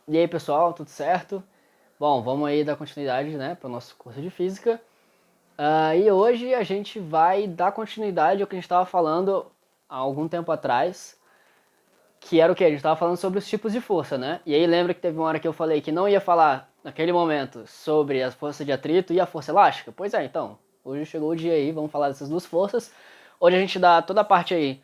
E aí pessoal, tudo certo? Bom, vamos aí dar continuidade, né, para o nosso curso de Física. E hoje a gente vai dar continuidade ao que a gente estava falando há algum tempo atrás, que era o que? A gente estava falando sobre os tipos de força, né? E aí lembra que teve uma hora que eu falei que não ia falar, naquele momento, sobre a força de atrito e a força elástica? Pois é, então, hoje chegou o dia aí, vamos falar dessas duas forças. Hoje a gente dá toda a parte aí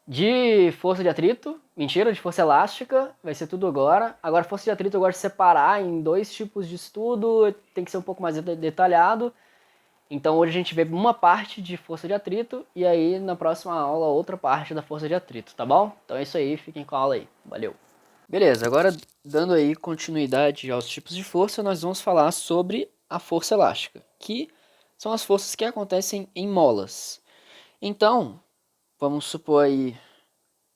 de força de atrito, mentira, de força elástica, vai ser tudo agora. Agora, força de atrito eu gosto de separar em dois tipos de estudo, tem que ser um pouco mais detalhado. Então hoje a gente vê uma parte de força de atrito e aí na próxima aula outra parte da força de atrito, tá bom? Então é isso aí, fiquem com a aula aí. Valeu! Beleza, agora dando aí continuidade aos tipos de força, nós vamos falar sobre a força elástica, que são as forças que acontecem em molas. Então, vamos supor aí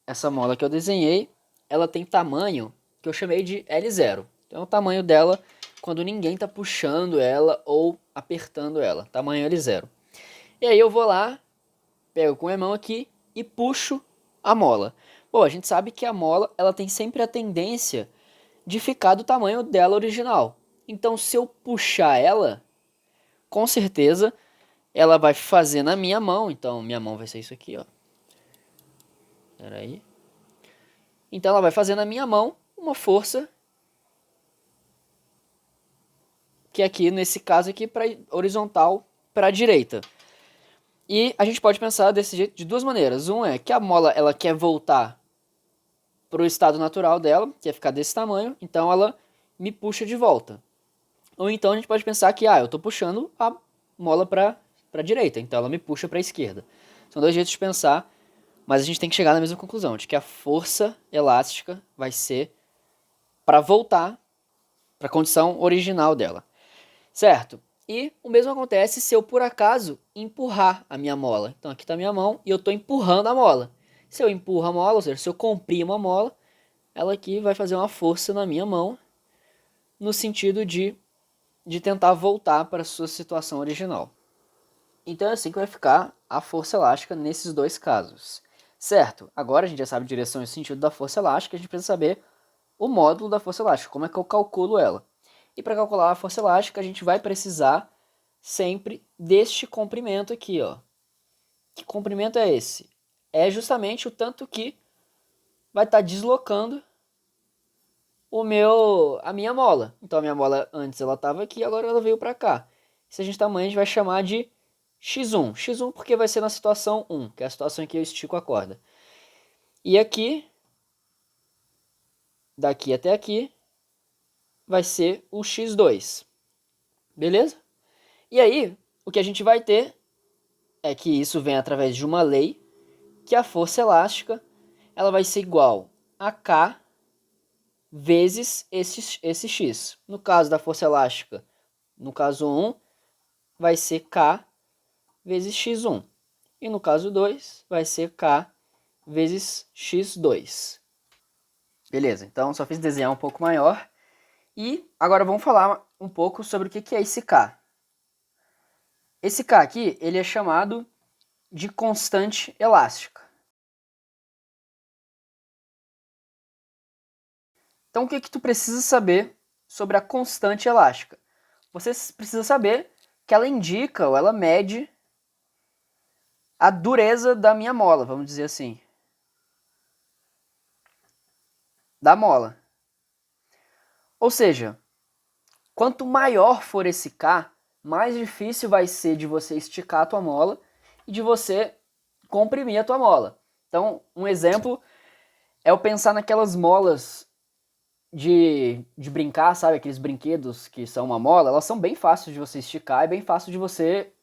essa mola que eu desenhei, ela tem tamanho que eu chamei de L0. Então é o tamanho dela quando ninguém está puxando ela ou apertando ela, tamanho L0. E aí eu vou lá, pego com a mão aqui e puxo a mola. Bom, a gente sabe que a mola ela tem sempre a tendência de ficar do tamanho dela original. Então se eu puxar ela, com certeza ela vai fazer na minha mão. Então minha mão vai ser isso aqui, ó. Espera aí. Então ela vai fazer na minha mão uma força que aqui nesse caso aqui para horizontal para a direita. E a gente pode pensar desse jeito de duas maneiras. Um é que a mola ela quer voltar para o estado natural dela, que é ficar desse tamanho, então ela me puxa de volta. Ou então a gente pode pensar que eu estou puxando a mola para a direita, então ela me puxa para a esquerda. São dois jeitos de pensar, mas a gente tem que chegar na mesma conclusão, de que a força elástica vai ser para voltar para a condição original dela. Certo? E o mesmo acontece se eu, por acaso, empurrar a minha mola. Então aqui está a minha mão e eu estou empurrando a mola. Se eu empurro a mola, ou seja, se eu comprimo a mola, ela aqui vai fazer uma força na minha mão, no sentido de tentar voltar para a sua situação original. Então é assim que vai ficar a força elástica nesses dois casos. Certo? Agora a gente já sabe a direção e o sentido da força elástica, a gente precisa saber o módulo da força elástica, como é que eu calculo ela. E para calcular a força elástica, a gente vai precisar sempre deste comprimento aqui, ó. Que comprimento é esse? É justamente o tanto que vai estar deslocando a minha mola. Então a minha mola antes ela estava aqui, agora ela veio para cá. Esse tamanho a gente vai chamar de x1. x1 porque vai ser na situação 1, que é a situação em que eu estico a corda. E aqui, daqui até aqui, vai ser o x2. Beleza? E aí, o que a gente vai ter é que isso vem através de uma lei, que a força elástica ela vai ser igual a K vezes esse x. No caso da força elástica, no caso 1, vai ser K vezes x1. E no caso 2, vai ser K vezes x2. Beleza, então só fiz desenhar um pouco maior. E agora vamos falar um pouco sobre o que é esse K. Esse K aqui, ele é chamado de constante elástica. Então o que tu precisa saber sobre a constante elástica? Você precisa saber que ela indica ou ela mede a dureza da minha mola, vamos dizer assim. Da mola. Ou seja, quanto maior for esse K, mais difícil vai ser de você esticar a tua mola e de você comprimir a tua mola. Então, um exemplo é eu pensar naquelas molas de brincar, sabe? Aqueles brinquedos que são uma mola, elas são bem fáceis de você esticar e bem fácil de você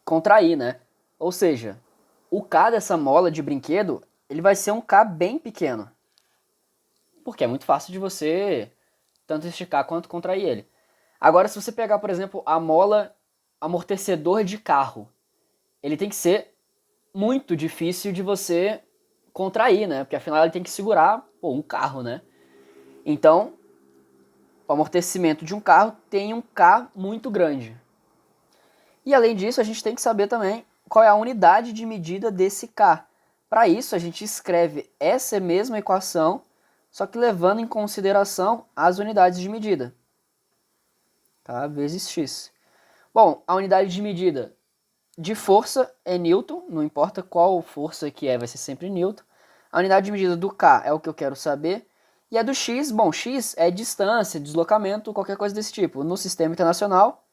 contrair, né? Ou seja, o K dessa mola de brinquedo, ele vai ser um K bem pequeno. Porque é muito fácil de você tanto esticar quanto contrair ele. Agora, se você pegar, por exemplo, a mola amortecedor de carro, ele tem que ser muito difícil de você contrair, né? Porque afinal ele tem que segurar um carro, né? Então, o amortecimento de um carro tem um K muito grande. E além disso, a gente tem que saber também qual é a unidade de medida desse K. Para isso, a gente escreve essa mesma equação, só que levando em consideração as unidades de medida, tá? Vezes x. Bom, a unidade de medida de força é Newton, não importa qual força que é, vai ser sempre Newton. A unidade de medida do K é o que eu quero saber. E a do X, bom, X é distância, deslocamento, qualquer coisa desse tipo. No sistema internacional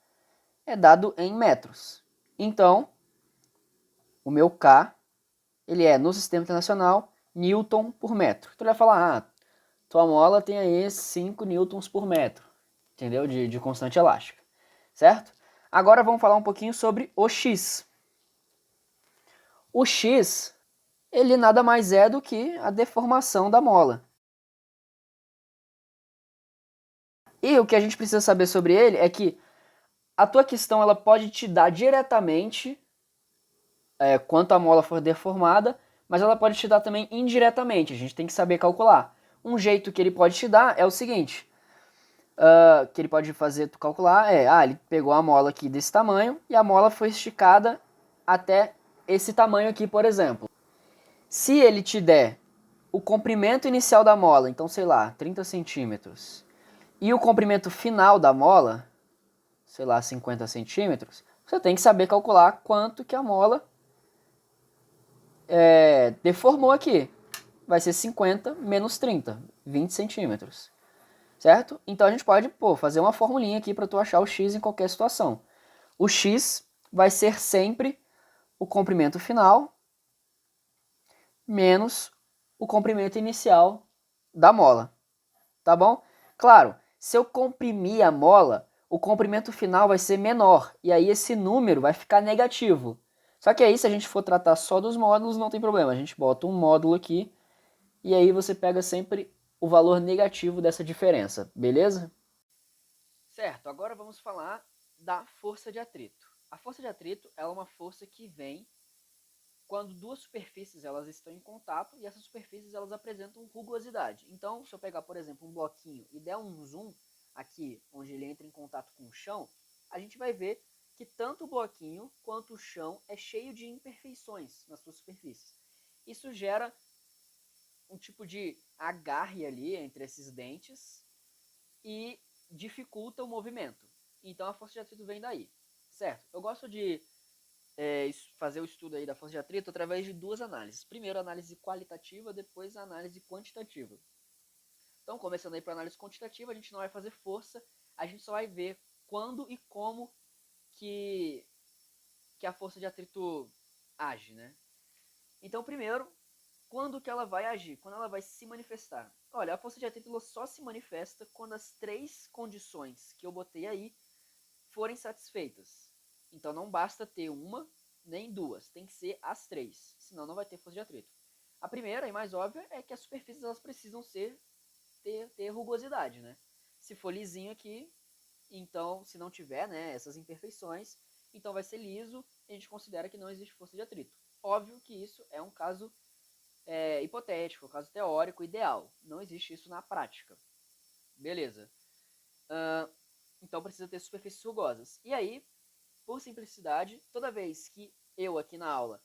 é dado em metros. Então, o meu K, ele é, no sistema internacional, Newton por metro. Então ele vai falar, ah, tua mola tem aí 5 newtons por metro, entendeu? De constante elástica, certo? Agora vamos falar um pouquinho sobre o X. O X, ele nada mais é do que a deformação da mola. E o que a gente precisa saber sobre ele é que a tua questão ela pode te dar diretamente quanto a mola for deformada, mas ela pode te dar também indiretamente, a gente tem que saber calcular. Um jeito que ele pode te dar é o seguinte, que ele pode fazer tu calcular ele pegou a mola aqui desse tamanho e a mola foi esticada até esse tamanho aqui, por exemplo. Se ele te der o comprimento inicial da mola, então sei lá, 30 centímetros, e o comprimento final da mola, sei lá, 50 centímetros, você tem que saber calcular quanto que a mola deformou aqui. Vai ser 50 menos 30, 20 centímetros. Certo? Então a gente pode fazer uma formulinha aqui para tu achar o x em qualquer situação. O x vai ser sempre o comprimento final menos o comprimento inicial da mola. Tá bom? Claro, se eu comprimir a mola, o comprimento final vai ser menor, e aí esse número vai ficar negativo. Só que aí, se a gente for tratar só dos módulos, não tem problema. A gente bota um módulo aqui, e aí você pega sempre o valor negativo dessa diferença, beleza? Certo, agora vamos falar da força de atrito. A força de atrito é uma força que vem quando duas superfícies elas estão em contato e essas superfícies elas apresentam rugosidade. Então, se eu pegar, por exemplo, um bloquinho e der um zoom aqui, onde ele entra em contato com o chão, a gente vai ver que tanto o bloquinho quanto o chão é cheio de imperfeições nas suas superfícies. Isso gera um tipo de agarre ali entre esses dentes e dificulta o movimento. Então a força de atrito vem daí, certo? Eu gosto de fazer o estudo aí da força de atrito através de duas análises. Primeiro a análise qualitativa, depois a análise quantitativa. Então, começando aí para a análise quantitativa, a gente não vai fazer força, a gente só vai ver quando e como que a força de atrito age, né? Então, primeiro, quando que ela vai agir? Quando ela vai se manifestar? Olha, a força de atrito só se manifesta quando as três condições que eu botei aí forem satisfeitas. Então não basta ter uma nem duas, tem que ser as três, senão não vai ter força de atrito. A primeira e mais óbvia é que as superfícies elas precisam ter rugosidade, né? Se for lisinho aqui, então se não tiver, né, essas imperfeições, então vai ser liso e a gente considera que não existe força de atrito. Óbvio que isso é um caso hipotético, um caso teórico ideal. Não existe isso na prática. Beleza. Então precisa ter superfícies rugosas. E aí, por simplicidade, toda vez que eu aqui na aula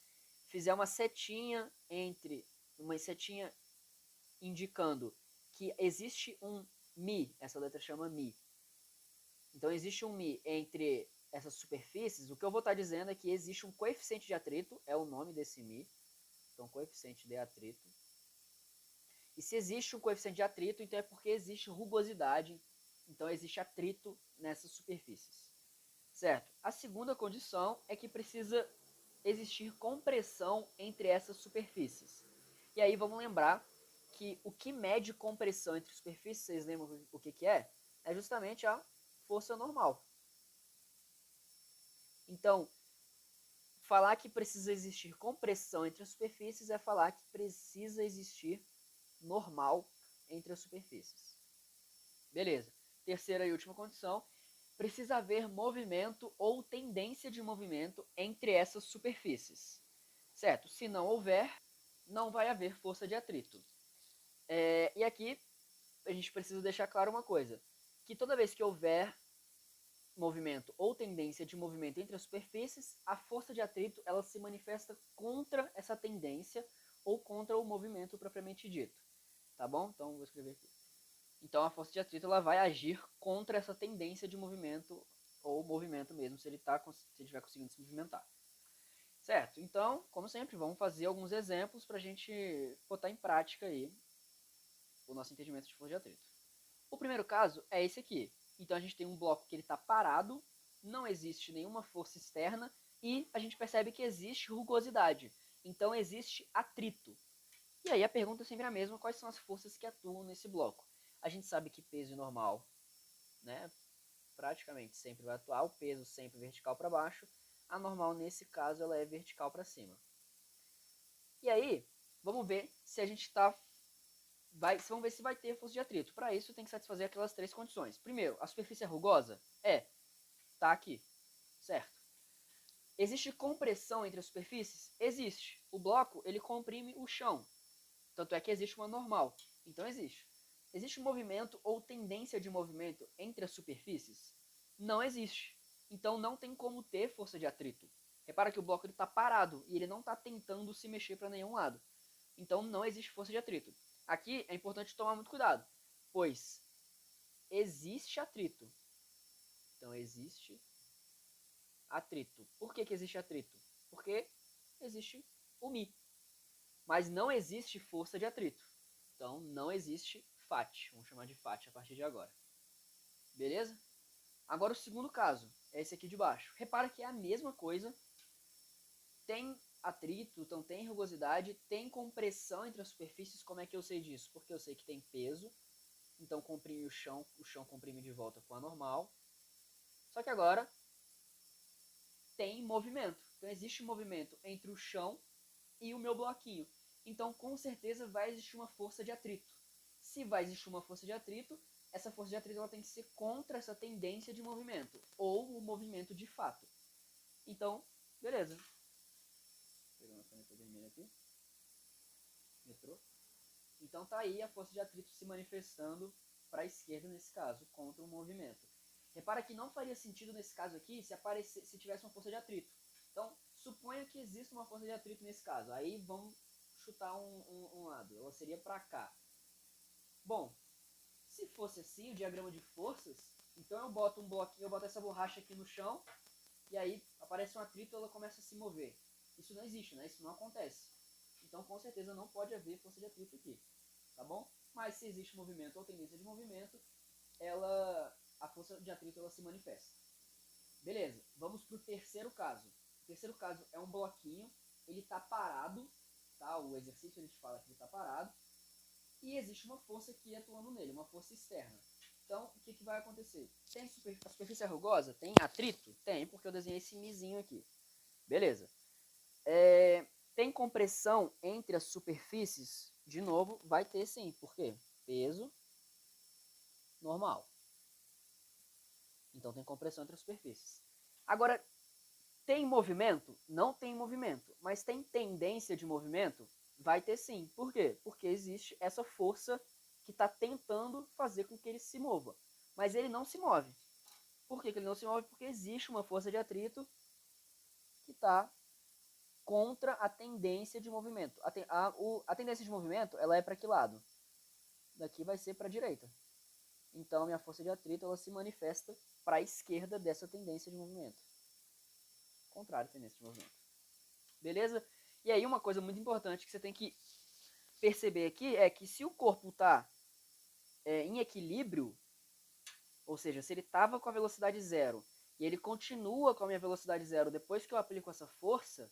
fizer uma setinha indicando que existe um mi, essa letra chama mi. Então existe um mi entre essas superfícies, o que eu vou estar dizendo é que existe um coeficiente de atrito, é o nome desse mi. Então coeficiente de atrito. E se existe um coeficiente de atrito, então é porque existe rugosidade, então existe atrito nessas superfícies. Certo? A segunda condição é que precisa existir compressão entre essas superfícies. E aí vamos lembrar que o que mede compressão entre superfícies, vocês lembram o que é? É justamente a força normal. Então, falar que precisa existir compressão entre as superfícies é falar que precisa existir normal entre as superfícies. Beleza. Terceira e última condição, precisa haver movimento ou tendência de movimento entre essas superfícies. Certo? Se não houver, não vai haver força de atrito. E aqui a gente precisa deixar claro uma coisa, que toda vez que houver movimento ou tendência de movimento entre as superfícies, a força de atrito ela se manifesta contra essa tendência ou contra o movimento propriamente dito. Tá bom? Então, vou escrever aqui. Então, a força de atrito ela vai agir contra essa tendência de movimento, ou movimento mesmo, se ele estiver conseguindo se movimentar. Certo? Então, como sempre, vamos fazer alguns exemplos para a gente botar em prática aí o nosso entendimento de força de atrito. O primeiro caso é esse aqui. Então, a gente tem um bloco que ele está parado, não existe nenhuma força externa e a gente percebe que existe rugosidade. Então, existe atrito. E aí a pergunta é sempre a mesma, quais são as forças que atuam nesse bloco? A gente sabe que peso normal, né, praticamente sempre vai atuar, o peso sempre vertical para baixo, a normal nesse caso ela é vertical para cima. E aí, vamos ver se a gente está vamos ver se vai ter força de atrito. Para isso tem que satisfazer aquelas três condições. Primeiro, a superfície é rugosa? Tá aqui, certo? Existe compressão entre as superfícies? Existe. O bloco, ele comprime o chão. Tanto é que existe uma normal. Então existe. Existe movimento ou tendência de movimento entre as superfícies? Não existe. Então não tem como ter força de atrito. Repara que o bloco está parado e ele não está tentando se mexer para nenhum lado. Então não existe força de atrito. Aqui é importante tomar muito cuidado, pois existe atrito. Então existe atrito. Por que existe atrito? Porque existe o Mi. Mas não existe força de atrito. Então não existe FAT. Vamos chamar de FAT a partir de agora. Beleza? Agora o segundo caso é esse aqui de baixo. Repara que é a mesma coisa. Tem atrito, então tem rugosidade, tem compressão entre as superfícies. Como é que eu sei disso? Porque eu sei que tem peso. Então comprime o chão comprime de volta com a normal. Só que agora tem movimento. Então existe movimento entre o chão e o meu bloquinho. Então com certeza vai existir uma força de atrito. Se vai existir uma força de atrito, essa força de atrito ela tem que ser contra essa tendência de movimento, ou o movimento de fato. Então, beleza. Pegando a caneta vermelha aqui. Metrô. Então tá aí a força de atrito se manifestando para a esquerda nesse caso, contra o movimento. Repara que não faria sentido nesse caso aqui se tivesse uma força de atrito. Então, suponha que exista uma força de atrito nesse caso. Aí vamos chutar um lado. Ela seria para cá. Bom, se fosse assim, o diagrama de forças, então eu boto um bloquinho, eu boto essa borracha aqui no chão, e aí aparece um atrito e ela começa a se mover. Isso não existe, né? Isso não acontece. Então, com certeza, não pode haver força de atrito aqui. Tá bom? Mas se existe movimento ou tendência de movimento, a força de atrito ela se manifesta. Beleza, vamos para o terceiro caso. O terceiro caso é um bloquinho, ele está parado, tá? O exercício a gente fala que ele está parado, e existe uma força aqui atuando nele, uma força externa. Então, o que vai acontecer? Tem a superfície é rugosa? Tem atrito? Tem, porque eu desenhei esse mizinho aqui. Beleza. Tem compressão entre as superfícies? De novo, vai ter sim. Por quê? Peso normal. Então tem compressão entre as superfícies. Agora, tem movimento? Não tem movimento. Mas tem tendência de movimento? Vai ter sim. Por quê? Porque existe essa força que está tentando fazer com que ele se mova. Mas ele não se move. Por que ele não se move? Porque existe uma força de atrito que está contra a tendência de movimento. A tendência de movimento, ela é para que lado? Daqui vai ser para a direita. Então, a minha força de atrito, ela se manifesta para a esquerda dessa tendência de movimento. Contrário à tendência de movimento. Beleza? E aí, uma coisa muito importante que você tem que perceber aqui é que se o corpo está em equilíbrio, ou seja, se ele estava com a velocidade zero e ele continua com a minha velocidade zero depois que eu aplico essa força,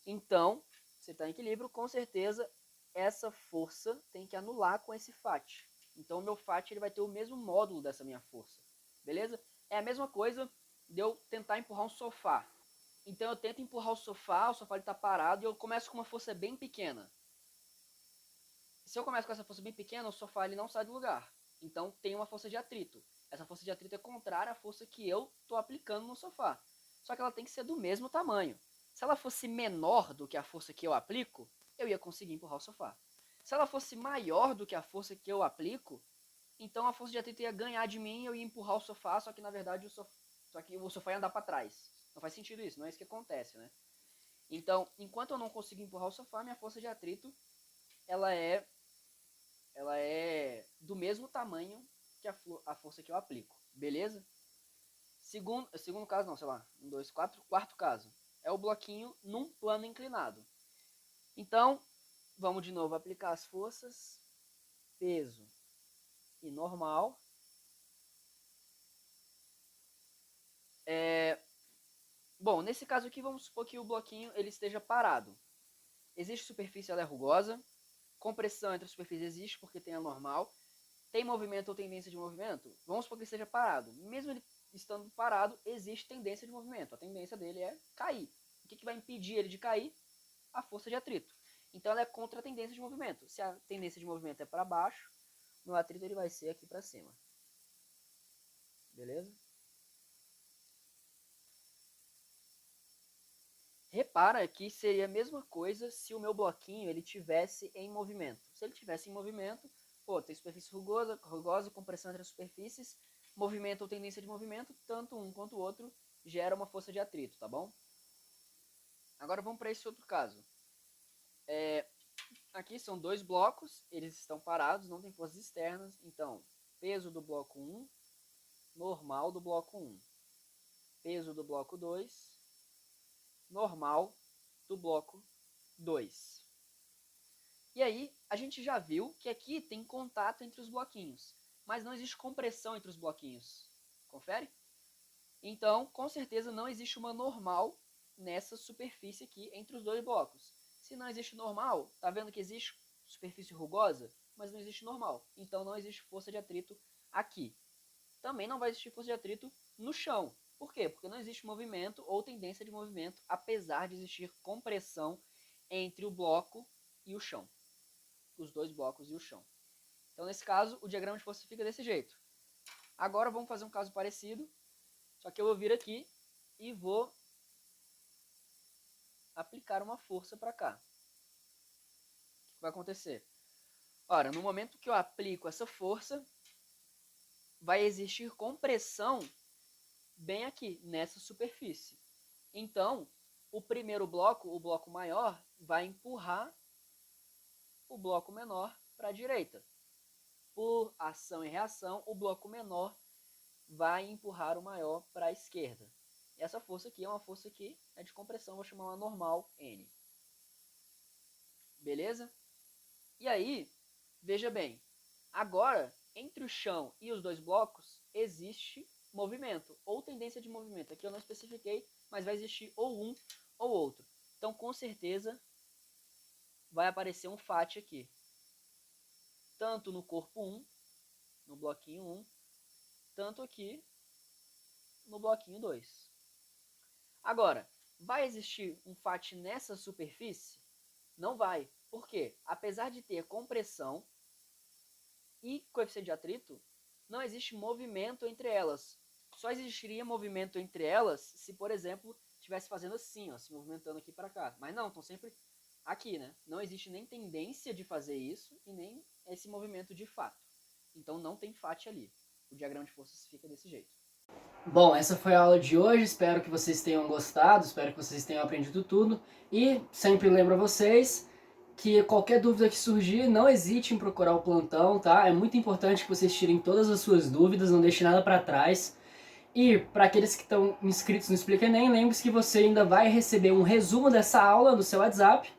então, se está em equilíbrio, com certeza essa força tem que anular com esse FAT. Então o meu FAT ele vai ter o mesmo módulo dessa minha força. Beleza? É a mesma coisa de eu tentar empurrar um sofá. Então eu tento empurrar o sofá está parado e eu começo com uma força bem pequena. Se eu começo com essa força bem pequena, o sofá ele não sai do lugar. Então tem uma força de atrito. Essa força de atrito é contrária à força que eu estou aplicando no sofá. Só que ela tem que ser do mesmo tamanho. Se ela fosse menor do que a força que eu aplico, eu ia conseguir empurrar o sofá. Se ela fosse maior do que a força que eu aplico, então a força de atrito ia ganhar de mim e eu ia empurrar o sofá, só que na verdade o sofá ia andar para trás. Não faz sentido isso, não é isso que acontece, né? Então, enquanto eu não consigo empurrar o sofá, minha força de atrito ela é do mesmo tamanho que a força que eu aplico, beleza? Segundo caso, não, sei lá, 1, 2, 4, quarto caso, é o bloquinho num plano inclinado. Então, vamos de novo aplicar as forças, peso e normal. Bom, nesse caso aqui, vamos supor que o bloquinho ele esteja parado. Existe superfície, ela é rugosa. Compressão entre as superfícies existe, porque tem a normal. Tem movimento ou tendência de movimento? Vamos supor que ele esteja parado. Mesmo ele estando parado, existe tendência de movimento. A tendência dele é cair. O que vai impedir ele de cair? A força de atrito. Então ela é contra a tendência de movimento. Se a tendência de movimento é para baixo, no atrito ele vai ser aqui para cima. Beleza? Repara que seria a mesma coisa se o meu bloquinho ele tivesse em movimento. Se ele tivesse em movimento, pô, tem superfície rugosa, compressão entre as superfícies, movimento ou tendência de movimento, tanto um quanto o outro gera uma força de atrito, tá bom? Agora vamos para esse outro caso. Aqui são dois blocos, eles estão parados, não tem forças externas, então peso do bloco 1, normal do bloco 1, peso do bloco 2, normal do bloco 2. E aí, a gente já viu que aqui tem contato entre os bloquinhos, mas não existe compressão entre os bloquinhos. Confere? Então, com certeza não existe uma normal nessa superfície aqui entre os dois blocos. Se não existe normal, tá vendo que existe superfície rugosa, mas não existe normal. Então não existe força de atrito aqui. Também não vai existir força de atrito no chão. Por quê? Porque não existe movimento ou tendência de movimento, apesar de existir compressão entre o bloco e o chão. Os dois blocos e o chão. Então, nesse caso, o diagrama de força fica desse jeito. Agora vamos fazer um caso parecido, só que eu vou vir aqui e vou aplicar uma força para cá. O que vai acontecer? Ora, no momento que eu aplico essa força, vai existir compressão bem aqui, nessa superfície. Então, o primeiro bloco, o bloco maior, vai empurrar o bloco menor para a direita. Por ação e reação, o bloco menor vai empurrar o maior para a esquerda. E essa força aqui é uma força que é de compressão, vou chamar ela normal N. Beleza? E aí, veja bem, agora, entre o chão e os dois blocos, existe movimento, ou tendência de movimento. Aqui eu não especifiquei, mas vai existir ou um ou outro. Então, com certeza, vai aparecer um FAT aqui. Tanto no corpo 1, no bloquinho 1, tanto aqui no bloquinho 2. Agora, vai existir um FAT nessa superfície? Não vai. Por quê? Apesar de ter compressão e coeficiente de atrito, não existe movimento entre elas. Só existiria movimento entre elas se, por exemplo, estivesse fazendo assim, ó, se movimentando aqui para cá. Mas não, estão sempre aqui, né? Não existe nem tendência de fazer isso e nem esse movimento de fato. Então não tem FAT ali. O diagrama de forças fica desse jeito. Bom, essa foi a aula de hoje, espero que vocês tenham gostado, espero que vocês tenham aprendido tudo. E sempre lembro a vocês que qualquer dúvida que surgir, não hesite em procurar o plantão, tá? É muito importante que vocês tirem todas as suas dúvidas, não deixem nada para trás. E para aqueles que estão inscritos no Explica Enem, lembre-se que você ainda vai receber um resumo dessa aula no seu WhatsApp.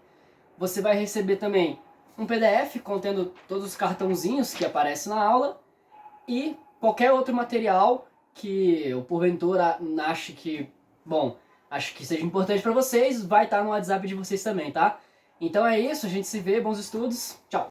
Você vai receber também um PDF contendo todos os cartãozinhos que aparecem na aula e qualquer outro material que eu porventura acho que, bom, acho que seja importante para vocês, vai estar no WhatsApp de vocês também, tá? Então é isso, a gente se vê, bons estudos, tchau!